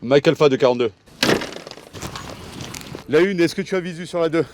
Mike Alpha de 42. La 1, est-ce que tu as visu sur la 2?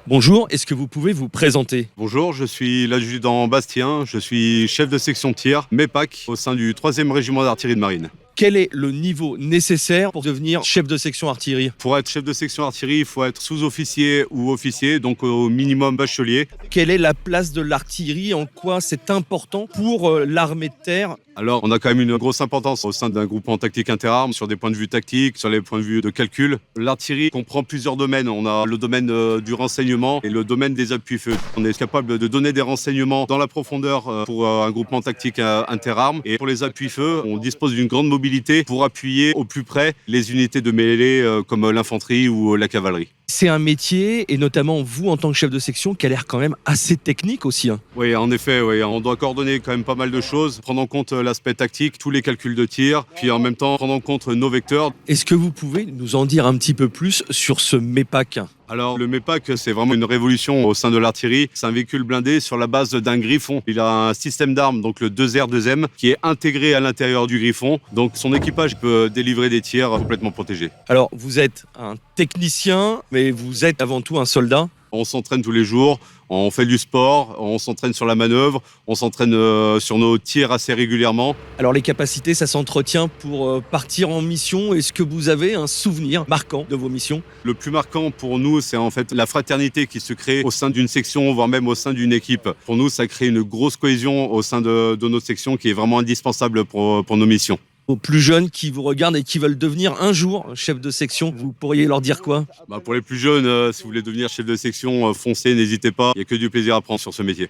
Bonjour, est-ce que vous pouvez vous présenter? Bonjour, je suis l'adjudant Bastien, je suis chef de section tir, MEPAC, au sein du 3e régiment d'artillerie de marine. Quel est le niveau nécessaire pour devenir chef de section artillerie? Pour être chef de section artillerie, il faut être sous-officier ou officier, donc au minimum bachelier. Quelle est la place de l'artillerie? En quoi c'est important pour l'armée de terre? Alors, on a quand même une grosse importance au sein d'un groupement tactique interarmes sur des points de vue tactiques, sur les points de vue de calcul. L'artillerie comprend plusieurs domaines. On a le domaine du renseignement et le domaine des appuis-feu. On est capable de donner des renseignements dans la profondeur pour un groupement tactique interarmes. Et pour les appuis-feu, on dispose d'une grande mobilité pour appuyer au plus près les unités de mêlée comme l'infanterie ou la cavalerie. C'est un métier, et notamment vous en tant que chef de section, qui a l'air quand même assez technique aussi. Oui, en effet, oui. On doit coordonner quand même pas mal de choses, prendre en compte l'aspect tactique, tous les calculs de tir, puis en même temps prendre en compte nos vecteurs. Est-ce que vous pouvez nous en dire un petit peu plus sur ce MEPAC? Alors le MEPAC, c'est vraiment une révolution au sein de l'artillerie. C'est un véhicule blindé sur la base d'un Griffon. Il a un système d'armes, donc le 2R2M, qui est intégré à l'intérieur du Griffon. Donc son équipage peut délivrer des tirs complètement protégés. Alors vous êtes un technicien, mais vous êtes avant tout un soldat. On s'entraîne tous les jours, on fait du sport, on s'entraîne sur la manœuvre, on s'entraîne sur nos tirs assez régulièrement. Alors les capacités, ça s'entretient pour partir en mission. Est-ce que vous avez un souvenir marquant de vos missions? Le plus marquant pour nous, c'est en fait la fraternité qui se crée au sein d'une section, voire même au sein d'une équipe. Pour nous, ça crée une grosse cohésion au sein de notre section qui est vraiment indispensable pour nos missions. Aux plus jeunes qui vous regardent et qui veulent devenir un jour chef de section, vous pourriez leur dire quoi? Pour les plus jeunes, si vous voulez devenir chef de section, foncez, n'hésitez pas. Il n'y a que du plaisir à prendre sur ce métier.